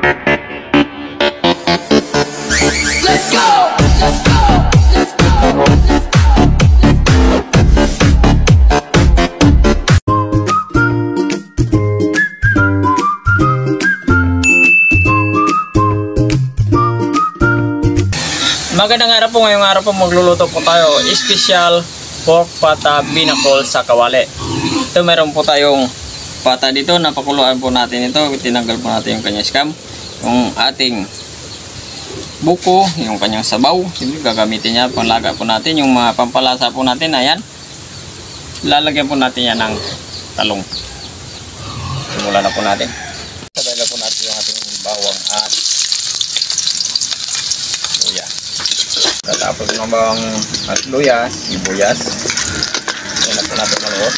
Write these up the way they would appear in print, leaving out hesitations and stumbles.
Let's go! Let's go! Let's go! Magandang araw po, ngayong araw po magluluto po tayo special pork pata binakol sa kawali. Ito meron po tayong pata dito, napakuluan po natin ito, tinanggal po natin yung kanyang scam, yung ating buko, yung kanyang sabaw, hindi gagamitin niya, panglaga po natin, yung mga pampalasa po natin, ayan, lalagyan po natin yan ng talong. Simulan na po natin. Sabay na po natin yung ating bawang at luya. Tapos ng bawang at luya, sibuyas. Ayan na po natin maluot.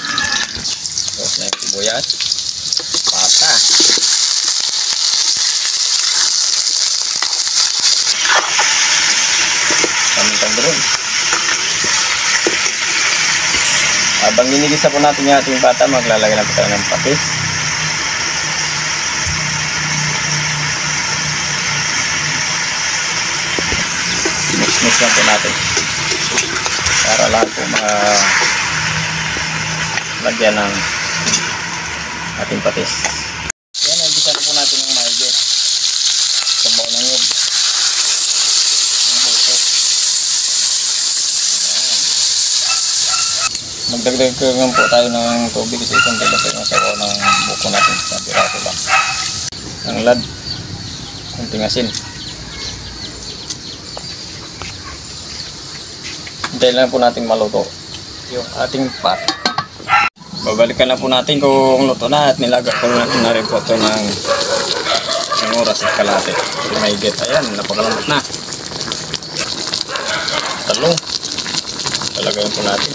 Tapos na yung sibuyas. Pata. Kamintang doon. Habang ginigisa po natin yung ating pata, maglalagay na po tayo ng patis. Mix lang po natin para lahat po lagyan ng ating patis. Yan, nagisa na po natin yung maigi sa baw ng yun, ng buko. Magdagdag lang po tayo ng tubig kasi itong dala sa yung sabaw ng buko natin sa piraso lang ang lad, kunting asin. Hintayin lang po natin maluto yung ating pat. Babalikan na po natin kung luto na at nilaga po natin na rin po ito ng oras at kalate. May get, ayan, napakalambot na. Talong. Talagay po natin.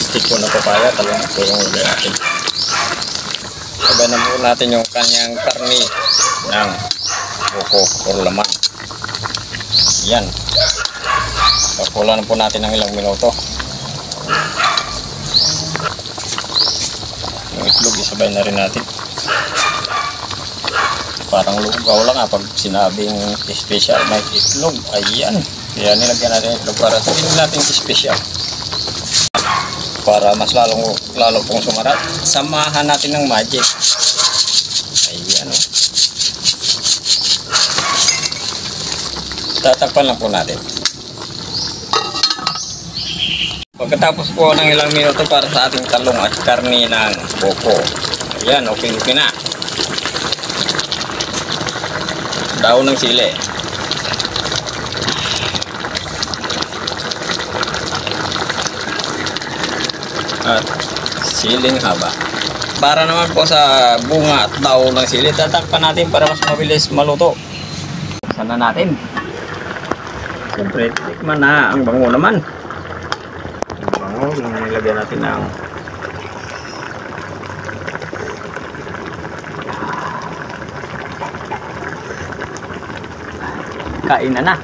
Stick po na papaya, talong po yung lagay natin. Sabay na po natin yung kanyang karni ng buko or laman. Yan. Pakulan po natin ng ilang minuto. Yung itlog isabay na rin natin. Parang lugaw lang pag sinabing special na itlog. Ayan. Kaya nilagyan natin itlog para sabihin natin special. Para mas lalo pong sumarat. Samahan natin ng magic. Ayan. Tatakpan lang po natin. Pagkatapos po ng ilang minuto para sa ating talong at karni ng buko. Ayan, okay na. Daon ng sili. At siling haba. Para naman po sa bunga at daon ng sili, tatakpan natin para mas mabilis maluto. Buksan na natin. Siyempre, tikman na. Ang bango naman. Ang bango. Nilagyan natin ng kainan na.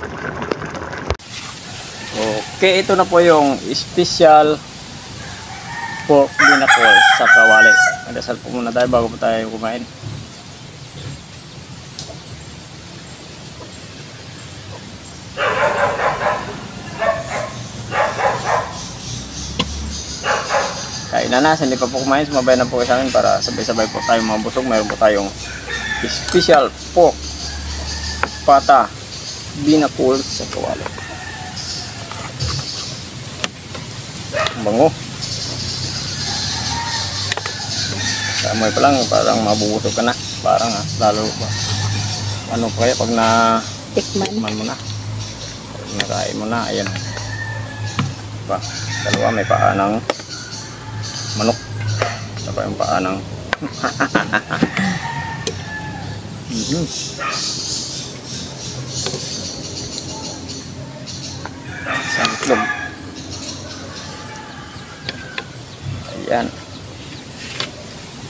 Okay, ito na po yung special pork binakol sa kawali. Magdasal po muna tayo bago po tayo kumain. Kain na, hindi pa po kumain, sumabay na po sa akin para sabay-sabay po tayo mabusog. Mayroon po tayong special pork pata binakol sa kawali. Bango. Amoy pa lang, parang mabubusog ka na. Parang lalo ba. Ano pa kaya pag tikman mo na. Pag nakain mo na, ayan. Pa, dalawa may paa ng manok. Saka yung paa ng isang itlog. Ayan.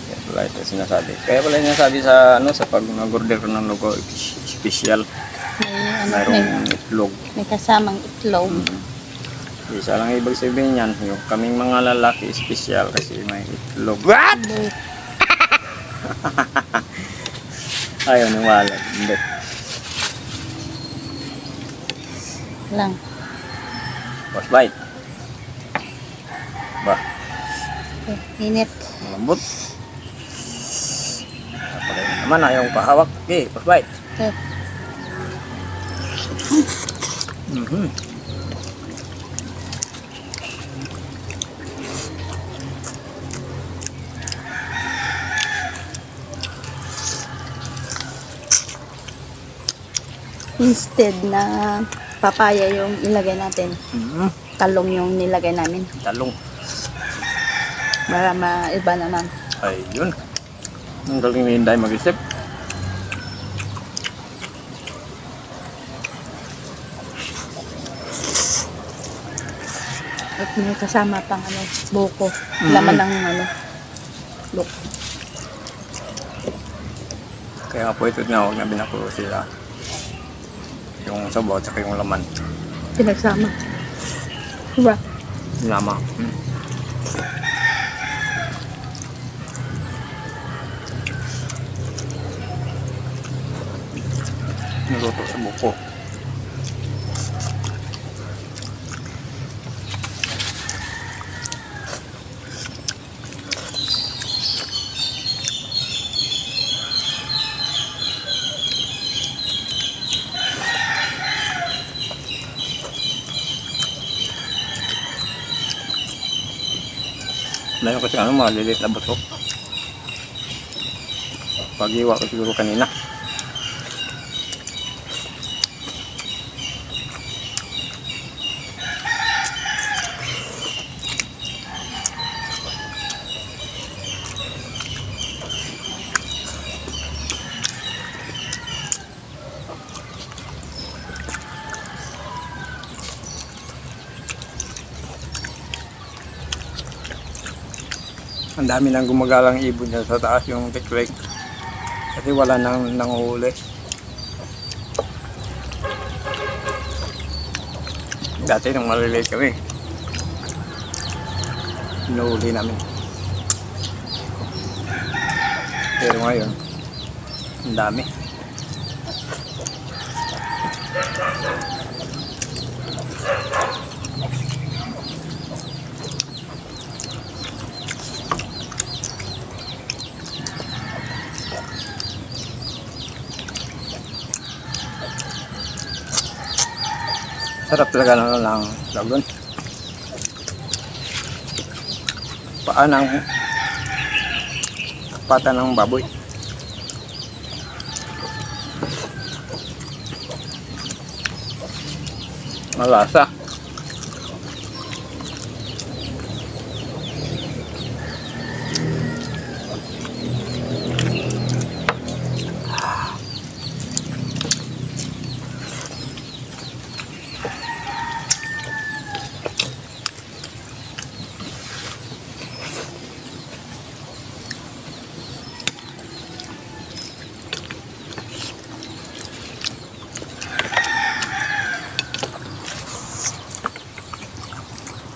Kaya pala ito sinasabi. Kaya pala sinasabi sa sa pag nag-order ko ng logo special. Mayroong itlog. May kasamang itlog. Isa lang ibig sabihin yan, yung kaming mga lalaki special kasi may itlog. What? Ayaw nang wala. Hindi. Lang. Boss bite. Ba, Init. malambot. Napagay naman, ayaw pahawak. Okay, boss bite. Okay. Instead na papaya yung ilagay natin, talong yung nilagay namin. Talong. Para maiba naman. Ayun. Ang galing ni Inday mag-isip. At may kasama pang buko. Laman ng look. Kaya po ito na huwag na binakulo sila. Yung sabaw at saka yung laman. Pinagsama. Diba? Lama. Niluto sa buko. Meron kasi maliliit na busok. Pag-iwa ko siguro kanina. Ang dami nang gumagalang ibon dyan sa taas yung tiklik. Kasi wala nang nanguhuli. Dati nung maliliit kami, hinuhuli namin. Pero ngayon, ang dami. Sarap talaga ng lagon. Pata ng baboy. Malasa.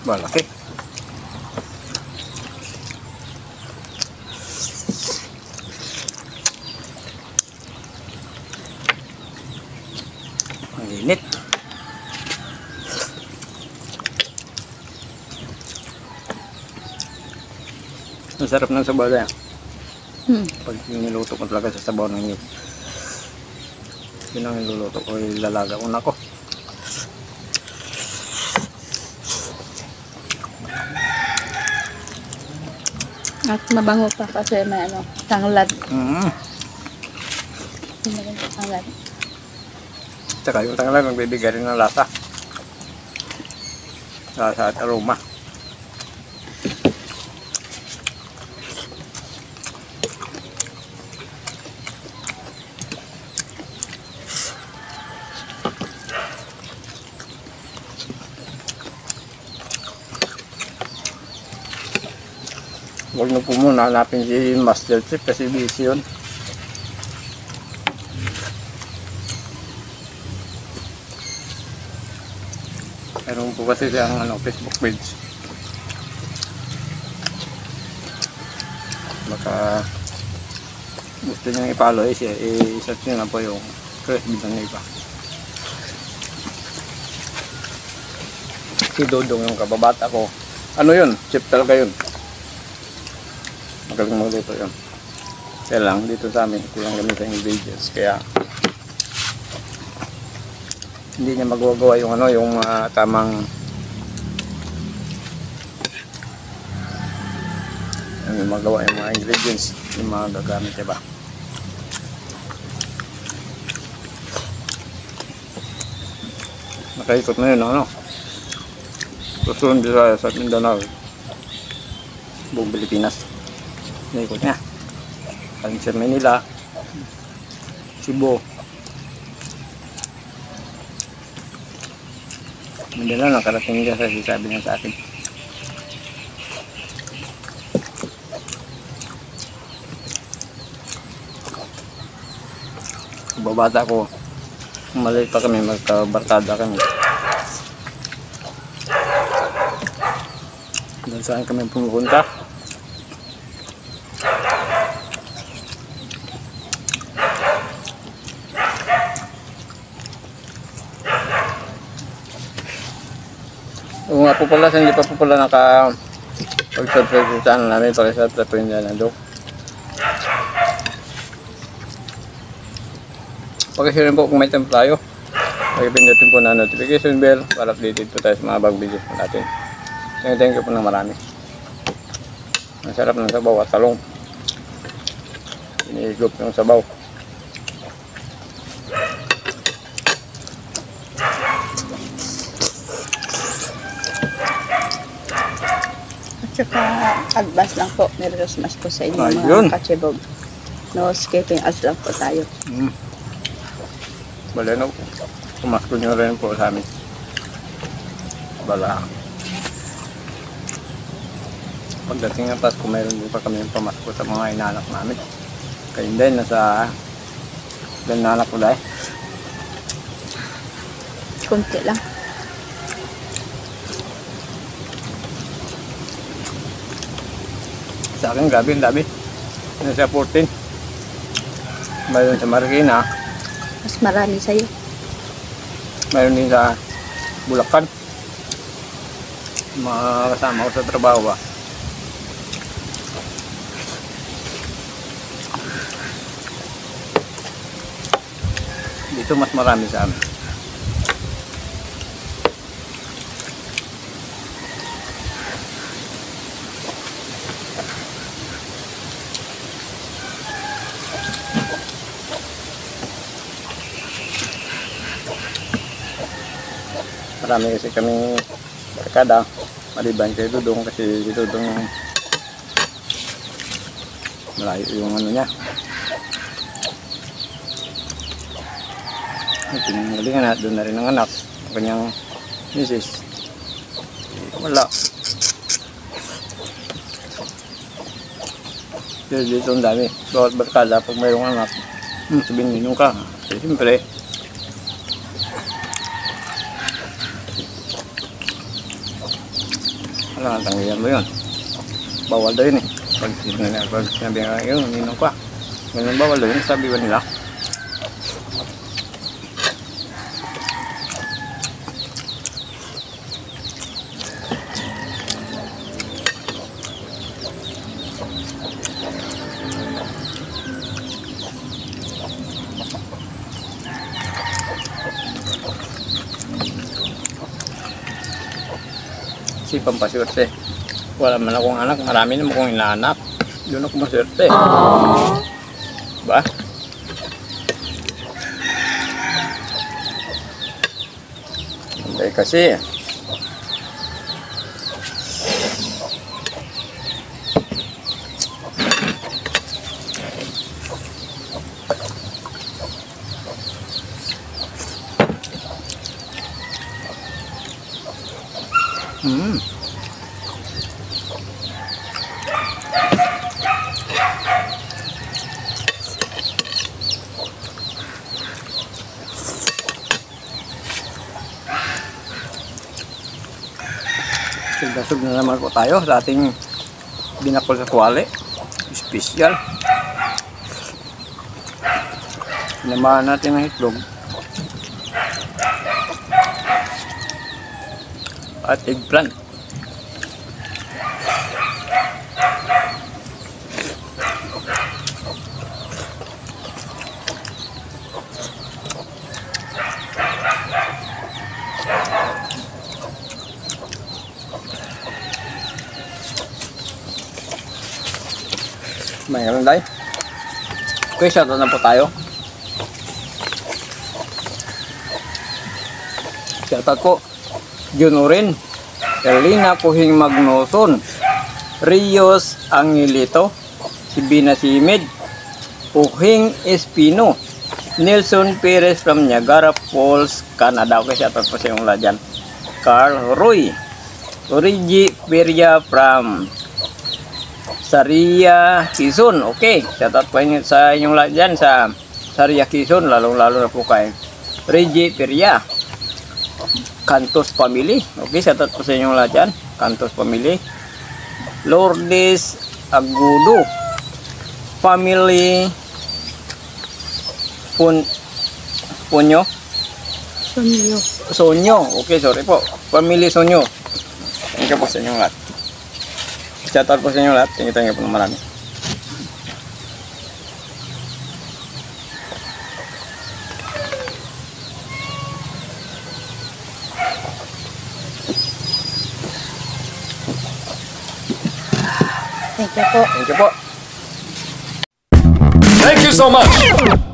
Malaki. Ang init. Ang sarap ng sabaw na yan. Pag niluto ko talaga sa sabaw ng yun. Yun ang niluluto ko, ilalaga ko na ko. At mabango pa kasi may tanglad. Tanglad. Tsaka yung tanglad magbibigay rin ng lasa. Lasa at aroma. Huwag na po muna hanapin si Master Chief kasi busy yun. Meron po kasi siyang Facebook page. Baka gusto nyo i-follow, i-search nyo na po yung Chris Villanueva. Si Dodong yung kababata ko. Ano yun? Chef talaga yun. Magaling magluto yun. Kaya lang, dito sa amin, kulang kami sa ingredients. Kaya, hindi niya magagawa yung ano, yung tamang yung magawa yung mga ingredients, yung mga gagamit, diba? Nakaikot na yun, ano? Susunod sa Mindanao, buong Pilipinas. Naikot niya. Kaling sa Manila, Cebu, Mindanao, nakarating niya sa sabi niya sa akin. Babata ko, maliit pa kami, magkabarkada kami. Doon saan kami pumupunta. Kung nga po pala, hindi pa po pala pag-subscribe sa channel namin, pag-subscribe po yung nanandok. Pag-share po kung may time tayo. Pag-pindutin po na notification bell para updated po tayo sa mga bagong videos po natin. Thank you po ng marami. Ang sarap ng sabaw at talong. Iniigop yung sabaw. At saka advance lang po. Merry Christmas po sa inyo Ayun. mga kachibog. No skipping ads lang po tayo. Bala no. Pumasko nyo rin po sa amin. Bala. Pagdating ng Pasko, mayroon din pa kami yung pamasko sa mga inanak namin. Kaya din, nasa inanak ko dahil. Kunti lang. Sa akin, grabe, ang dami. Nasa 14. Mayroon sa Marikina. Mas marami sa'yo. Mayroon din sa Bulacan. Mga kasama ko sa trabaho ba. Dito mas marami sa amin. Marami kasi kaming barkada, maliban kay Dudong kasi si Dudong malayo yung ano niya. Pinanggalingan na, doon na rin ang anak, ang kanyang misis. Wala. Dito ang dami, bawat barkada pag mayroong anak, sabihin ninyo ka. Kasi siyempre, alam nga, tanggihan mo yun. Bawal daw yun eh. Pag sinabi nga yun, ninong ka. Ganun bawal daw yun, sabi ba nila? Si pampaswerte. Wala man akong anak, marami naman akong inaanak. Doon ako maswerte. Ba? Hindi kasi. Sugdasog na naman po tayo sa ating binakol sa kuwali. Special. Sinamahan natin ng itlog. At eggplant. Mayroon tayo. Okay, shoutout na po tayo. Shoutout po. Junurin, Erlina Puhing Magnoson, Rios Angilito, Sibina Simid, Puhing Espino, Nelson Perez from Niagara Falls, Canada. Okay, shoutout po sa yung lahat dyan. Carl Roy, Origi Peria from Saria, Quezon. Okay, shoutout po sa inyong lahat dyan sa Saria, Quezon, lalong-lalo na po kay Reggie Peria. Cantos Family. Okay, shoutout po sa inyong lahat dyan. Cantos Family. Lourdes Agudo Family. Punyo. Sonyo. Okay, sorry po. Family Sonyo. Thank you po sa inyong lahat. Shoutout po sa inyong lahat. Thank you po ng marami. Thank you po. Thank you po. Thank you so much.